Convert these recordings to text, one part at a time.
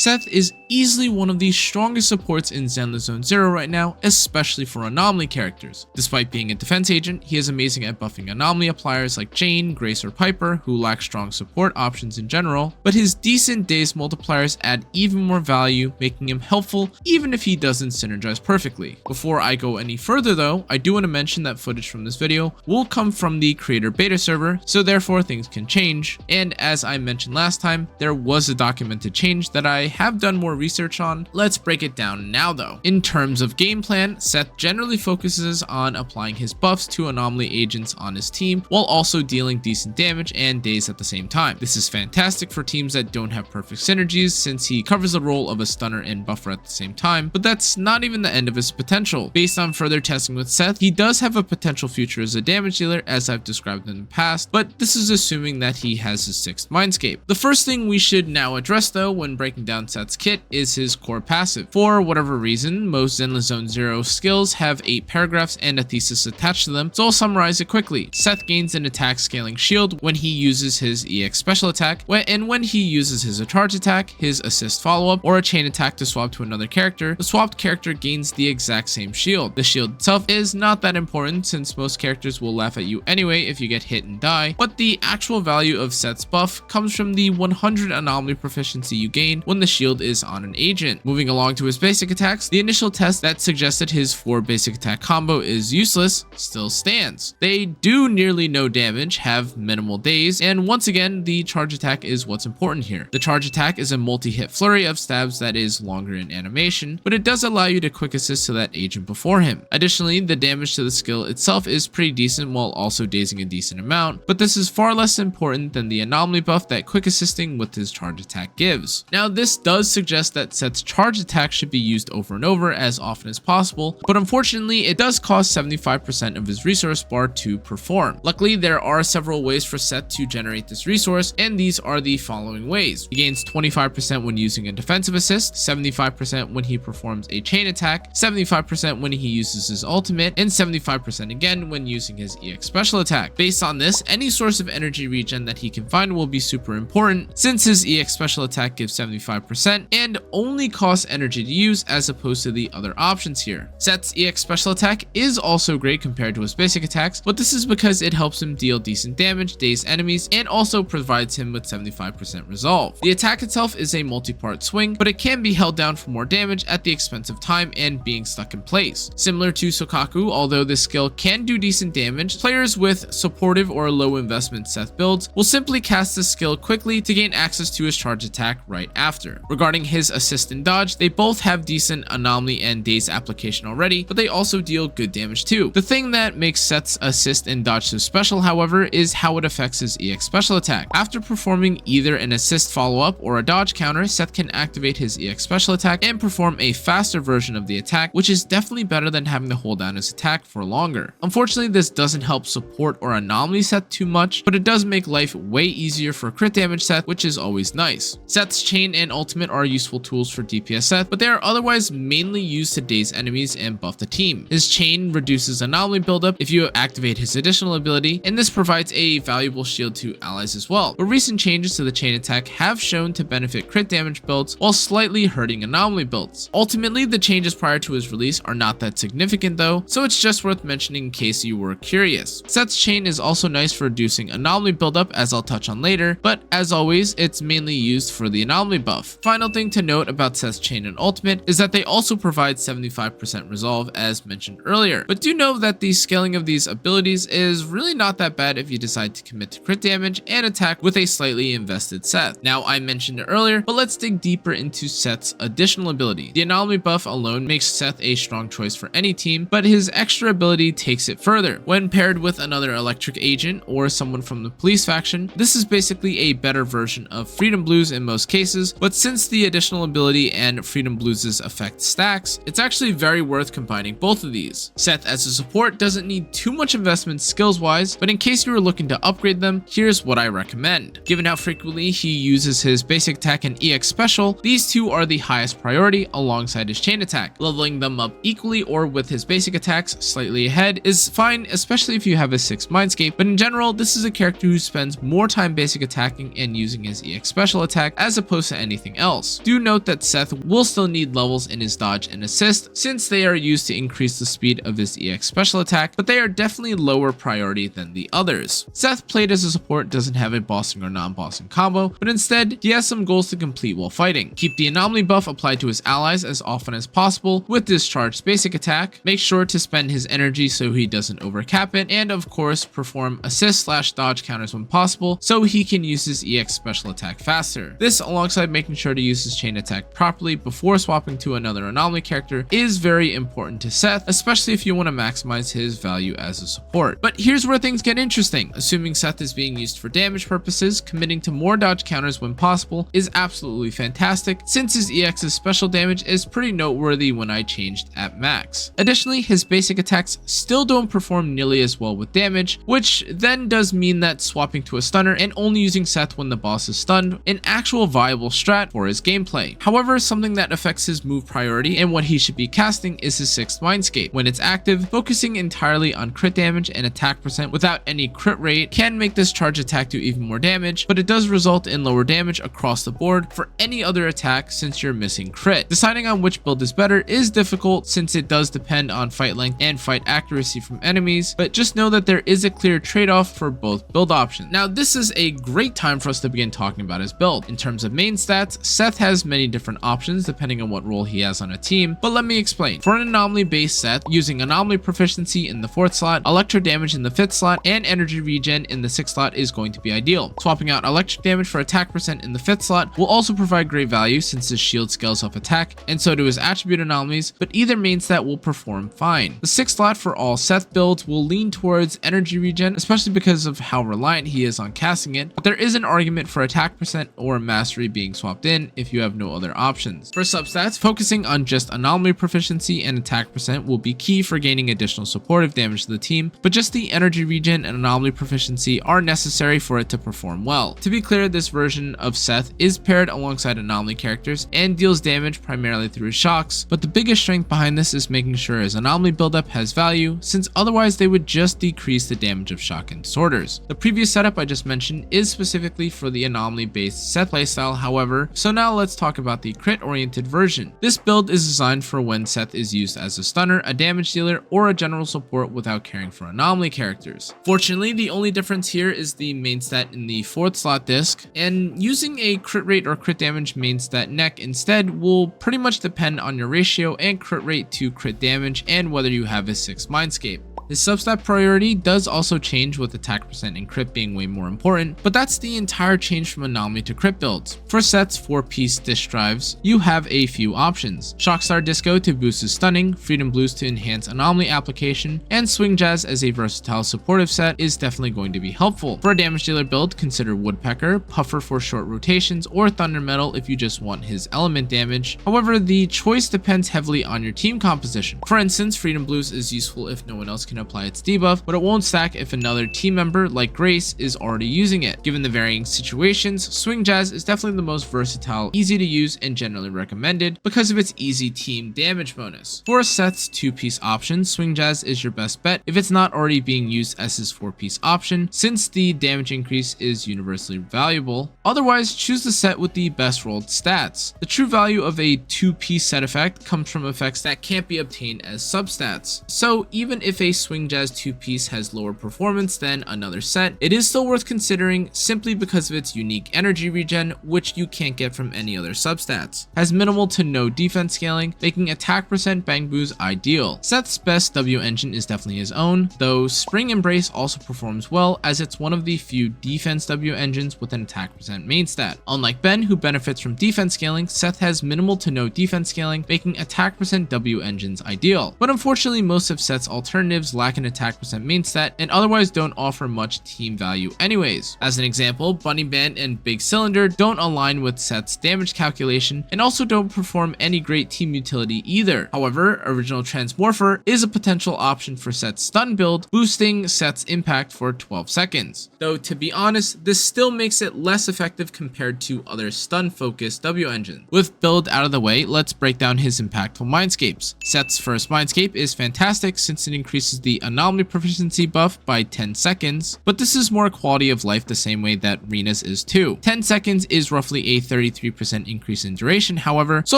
Seth is easily one of the strongest supports in ZenlessZoneZero right now, especially for anomaly characters. Despite being a defense agent, he is amazing at buffing anomaly appliers like Jane, Grace, or Piper, who lack strong support options in general, but his decent daze multipliers add even more value, making him helpful even if he doesn't synergize perfectly. Before I go any further though, I do want to mention that footage from this video will come from the creator beta server, so therefore things can change, and as I mentioned last time, there was a documented change that I have done more research on. Let's break it down now though. In terms of game plan, Seth generally focuses on applying his buffs to anomaly agents on his team while also dealing decent damage and daze at the same time. This is fantastic for teams that don't have perfect synergies since he covers the role of a stunner and buffer at the same time, but that's not even the end of his potential. Based on further testing with Seth, he does have a potential future as a damage dealer as I've described in the past, but this is assuming that he has his 6th Mindscape. The first thing we should now address though when breaking down Seth's kit is his core passive. For whatever reason, most ZenlessZoneZero skills have 8 paragraphs and a thesis attached to them, so I'll summarize it quickly. Seth gains an attack scaling shield when he uses his EX special attack, and when he uses his charge attack, his assist follow-up, or a chain attack to swap to another character, the swapped character gains the exact same shield. The shield itself is not that important since most characters will laugh at you anyway if you get hit and die, but the actual value of Seth's buff comes from the 100 anomaly proficiency you gain when the shield is on an agent. Moving along to his basic attacks, the initial test that suggested his 4 basic attack combo is useless still stands. They do nearly no damage, have minimal daze, and once again, the charge attack is what's important here. The charge attack is a multi-hit flurry of stabs that is longer in animation, but it does allow you to quick assist to that agent before him. Additionally, the damage to the skill itself is pretty decent while also dazing a decent amount, but this is far less important than the anomaly buff that quick assisting with his charge attack gives. Now, this does suggest that Seth's charge attack should be used over and over as often as possible, but unfortunately, it does cost 75% of his resource bar to perform. Luckily, there are several ways for Seth to generate this resource, and these are the following ways. He gains 25% when using a defensive assist, 75% when he performs a chain attack, 75% when he uses his ultimate, and 75% again when using his EX special attack. Based on this, any source of energy regen that he can find will be super important since his EX special attack gives 75% and only costs energy to use as opposed to the other options here. Seth's EX special attack is also great compared to his basic attacks, but this is because it helps him deal decent damage, daze enemies, and also provides him with 75% resolve. The attack itself is a multi-part swing, but it can be held down for more damage at the expense of time and being stuck in place. Similar to Sokaku, although this skill can do decent damage, players with supportive or low investment Seth builds will simply cast this skill quickly to gain access to his charge attack right after. Regarding his assist and dodge, they both have decent anomaly and daze application already, but they also deal good damage too. The thing that makes Seth's assist and dodge so special, however, is how it affects his EX special attack. After performing either an assist follow-up or a dodge counter, Seth can activate his EX special attack and perform a faster version of the attack, which is definitely better than having to hold down his attack for longer. Unfortunately, this doesn't help support or anomaly Seth too much, but it does make life way easier for crit damage Seth, which is always nice. Seth's chain and ultimate are useful tools for DPS Seth, but they are otherwise mainly used to daze enemies and buff the team. His chain reduces anomaly buildup if you activate his additional ability, and this provides a valuable shield to allies as well. But recent changes to the chain attack have shown to benefit crit damage builds while slightly hurting anomaly builds. Ultimately, the changes prior to his release are not that significant though, so it's just worth mentioning in case you were curious. Seth's chain is also nice for reducing anomaly buildup, as I'll touch on later, but as always, it's mainly used for the anomaly buff. Final thing to note about Seth's chain and ultimate is that they also provide 75% resolve as mentioned earlier, but do know that the scaling of these abilities is really not that bad if you decide to commit to crit damage and attack with a slightly invested Seth. Now, I mentioned it earlier, but let's dig deeper into Seth's additional ability. The anomaly buff alone makes Seth a strong choice for any team, but his extra ability takes it further. When paired with another electric agent or someone from the police faction, this is basically a better version of Freedom Blues in most cases, but since the additional ability and Freedom Blues' effect stacks, it's actually very worth combining both of these. Seth as a support doesn't need too much investment skills wise, but in case you are looking to upgrade them, here's what I recommend. Given how frequently he uses his basic attack and EX special, these two are the highest priority alongside his chain attack. Leveling them up equally or with his basic attacks slightly ahead is fine, especially if you have a 6th Mindscape, but in general, this is a character who spends more time basic attacking and using his EX special attack as opposed to anything anything else. Do note that Seth will still need levels in his dodge and assist since they are used to increase the speed of his EX special attack, but they are definitely lower priority than the others. Seth played as a support doesn't have a bossing or non-bossing combo, but instead he has some goals to complete while fighting. Keep the anomaly buff applied to his allies as often as possible with discharged basic attack, make sure to spend his energy so he doesn't overcap it, and of course perform assist/dodge counters when possible so he can use his EX special attack faster. This, alongside making sure to use his chain attack properly before swapping to another anomaly character, is very important to Seth, especially if you want to maximize his value as a support. But here's where things get interesting. Assuming Seth is being used for damage purposes, committing to more dodge counters when possible is absolutely fantastic since his EX's special damage is pretty noteworthy when I changed at max. Additionally, his basic attacks still don't perform nearly as well with damage, which then does mean that swapping to a stunner and only using Seth when the boss is stunned, an actual viable strat for his gameplay. However, something that affects his move priority and what he should be casting is his 6th Mindscape. When it's active, focusing entirely on crit damage and attack percent without any crit rate can make this charge attack do even more damage, but it does result in lower damage across the board for any other attack since you're missing crit. Deciding on which build is better is difficult since it does depend on fight length and fight accuracy from enemies, but just know that there is a clear trade-off for both build options. Now, this is a great time for us to begin talking about his build. In terms of main stats, Seth has many different options depending on what role he has on a team, but let me explain. For an anomaly based Seth, using anomaly proficiency in the 4th slot, electro damage in the 5th slot, and energy regen in the 6th slot is going to be ideal. Swapping out electric damage for attack percent in the 5th slot will also provide great value since his shield scales off attack, and so do his attribute anomalies, but either main stat will perform fine. The 6th slot for all Seth builds will lean towards energy regen, especially because of how reliant he is on casting it, but there is an argument for attack percent or mastery being swapped in if you have no other options. For substats, focusing on just anomaly proficiency and attack percent will be key for gaining additional supportive damage to the team, but just the energy regen and anomaly proficiency are necessary for it to perform well. To be clear, this version of Seth is paired alongside anomaly characters and deals damage primarily through his shocks, but the biggest strength behind this is making sure his anomaly buildup has value, since otherwise they would just decrease the damage of shock and disorders. The previous setup I just mentioned is specifically for the anomaly based Seth playstyle, however, so now let's talk about the crit oriented version. This build is designed for when Seth is used as a stunner, a damage dealer, or a general support without caring for anomaly characters. Fortunately, the only difference here is the main stat in the 4th slot disc, and using a crit rate or crit damage main stat neck instead will pretty much depend on your ratio and crit rate to crit damage and whether you have a 6th Mindscape. His substat priority does also change with attack percent and crit being way more important, but that's the entire change from anomaly to crit builds. For Seth's 4-piece disc drives, you have a few options. Shockstar Disco to boost his stunning, Freedom Blues to enhance anomaly application, and Swing Jazz as a versatile supportive set is definitely going to be helpful. For a damage dealer build, consider Woodpecker, Puffer for short rotations, or Thunder Metal if you just want his element damage. However, the choice depends heavily on your team composition. For instance, Freedom Blues is useful if no one else can apply its debuff, but it won't stack if another team member like Grace is already using it. Given the varying situations, Swing Jazz is definitely the most versatile, easy to use, and generally recommended because of its easy team damage bonus. For Seth's 2-piece option, Swing Jazz is your best bet if it's not already being used as his 4-piece option, since the damage increase is universally valuable. Otherwise, choose the set with the best rolled stats. The true value of a 2-piece set effect comes from effects that can't be obtained as substats. So even if a Swing Jazz 2-piece has lower performance than another set, it is still worth considering simply because of its unique energy regen, which you can't get from any other substats. Has minimal to no defense scaling, making attack percent bang boos ideal. Seth's best W engine is definitely his own, though Spring Embrace also performs well as it's one of the few defense W engines with an attack percent main stat. Unlike Ben, who benefits from defense scaling, Seth has minimal to no defense scaling, making attack percent W engines ideal. But unfortunately, most of Seth's alternatives lack an attack percent main stat and otherwise don't offer much team value anyways. As an example, Bunny Band and Big Cylinder don't align with Seth's damage calculation and also don't perform any great team utility either. However, Original Transmorpher is a potential option for Seth's stun build, boosting Seth's impact for 12 seconds. Though to be honest, this still makes it less effective compared to other stun focused W engines. With build out of the way, let's break down his impactful Mindscapes. Seth's first Mindscape is fantastic since it increases the anomaly proficiency buff by 10 seconds, but this is more quality of life the same way that Rina's is too. 10 seconds is roughly a 33% increase in duration, however, so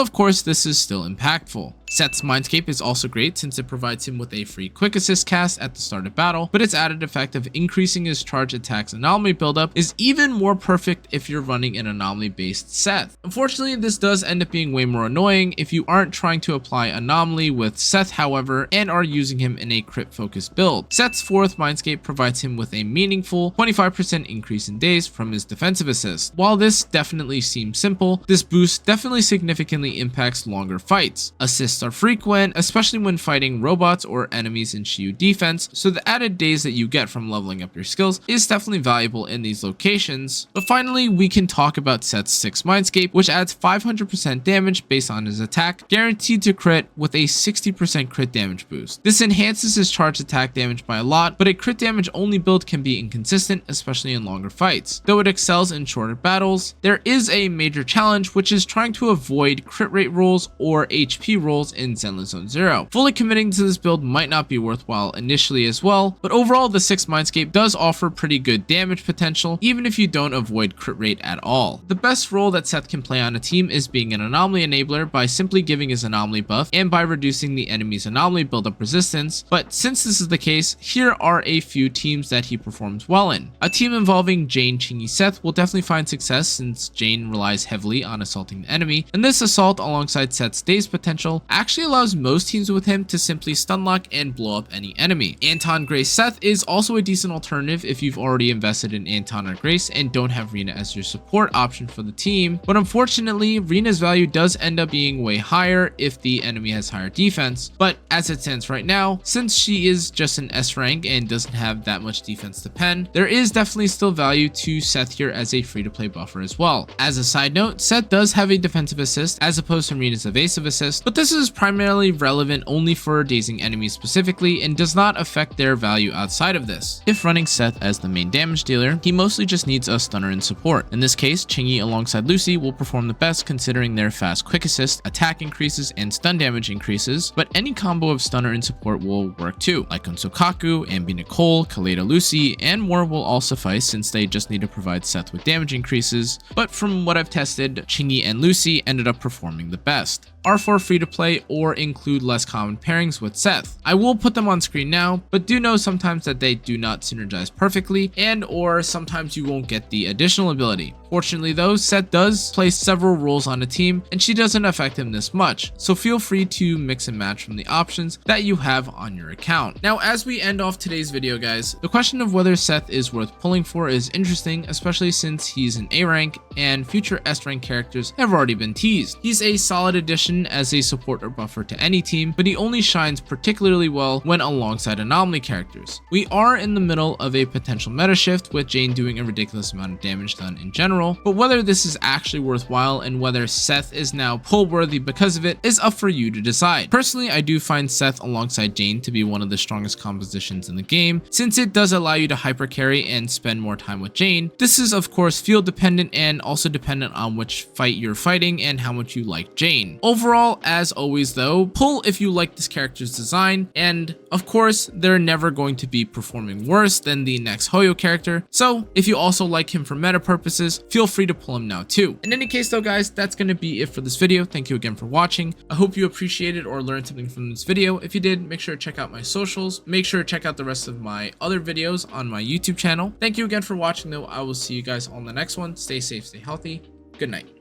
of course this is still impactful. Seth's Mindscape is also great since it provides him with a free quick assist cast at the start of battle, but its added effect of increasing his charge attack's anomaly buildup is even more perfect if you're running an anomaly based Seth. Unfortunately, this does end up being way more annoying if you aren't trying to apply anomaly with Seth, however, and are using him in a crit focused build. Seth's 4th Mindscape provides him with a meaningful 25% increase in days from his defensive assist. While this definitely seems simple, this boost definitely significantly impacts longer fights. Assists are frequent, especially when fighting robots or enemies in Shiyu defense, so the added days that you get from leveling up your skills is definitely valuable in these locations. But finally, we can talk about Seth's 6th Mindscape, which adds 500% damage based on his attack, guaranteed to crit with a 60% crit damage boost. This enhances his charge attack damage by a lot, but a crit damage only build can be inconsistent, especially in longer fights. Though it excels in shorter battles, there is a major challenge, which is trying to avoid crit rate rolls or HP rolls in ZenlessZoneZero. Fully committing to this build might not be worthwhile initially as well, but overall the 6th Mindscape does offer pretty good damage potential, even if you don't avoid crit rate at all. The best role that Seth can play on a team is being an anomaly enabler by simply giving his anomaly buff and by reducing the enemy's anomaly buildup resistance, but since this is the case, here are a few teams that he performs well in. A team involving Jane, Chingy, Seth will definitely find success since Jane relies heavily on assaulting the enemy, and this assault alongside Seth's daze potential actually allows most teams with him to simply stunlock and blow up any enemy. Anton, Grace, Seth is also a decent alternative if you've already invested in Anton or Grace and don't have Rina as your support option for the team, but unfortunately Rina's value does end up being way higher if the enemy has higher defense, but as it stands right now, since she is just an S rank and doesn't have that much defense to pen, there is definitely still value to Seth here as a free-to-play buffer as well. As a side note, Seth does have a defensive assist as opposed to Rina's evasive assist, but this is primarily relevant only for dazing enemies specifically and does not affect their value outside of this. If running Seth as the main damage dealer, he mostly just needs a stunner and support. In this case, Chingy alongside Lucy will perform the best considering their fast quick assist, attack increases, and stun damage increases, but any combo of stunner and support will work too, like on Sokaku, Ambi Nicole, Kaleda Lucy, and more will all suffice since they just need to provide Seth with damage increases, but from what I've tested, Chingy and Lucy ended up performing the best. R4 free to play or include less common pairings with Seth. I will put them on screen now, but do know sometimes that they do not synergize perfectly and or sometimes you won't get the additional ability. Fortunately though, Seth does play several roles on a team and she doesn't affect him this much, so feel free to mix and match from the options that you have on your account. Now as we end off today's video guys, the question of whether Seth is worth pulling for is interesting, especially since he's an A rank and future S rank characters have already been teased. He's a solid addition as a support or buffer to any team, but he only shines particularly well when alongside anomaly characters. We are in the middle of a potential meta shift with Jane doing a ridiculous amount of damage done in general, but whether this is actually worthwhile and whether Seth is now pull worthy because of it is up for you to decide. Personally, I do find Seth alongside Jane to be one of the strongest compositions in the game, since it does allow you to hyper carry and spend more time with Jane. This is of course field dependent and also dependent on which fight you're fighting and how much you like Jane. Overall, as always though, pull if you like this character's design, and of course they're never going to be performing worse than the next Hoyo character, so if you also like him for meta purposes, feel free to pull him now too. In any case though guys, that's going to be it for this video. Thank you again for watching. I hope you appreciated or learned something from this video. If you did, make sure to check out my socials, make sure to check out the rest of my other videos on my YouTube channel. Thank you again for watching though. I will see you guys on the next one. Stay safe, stay healthy. Good night.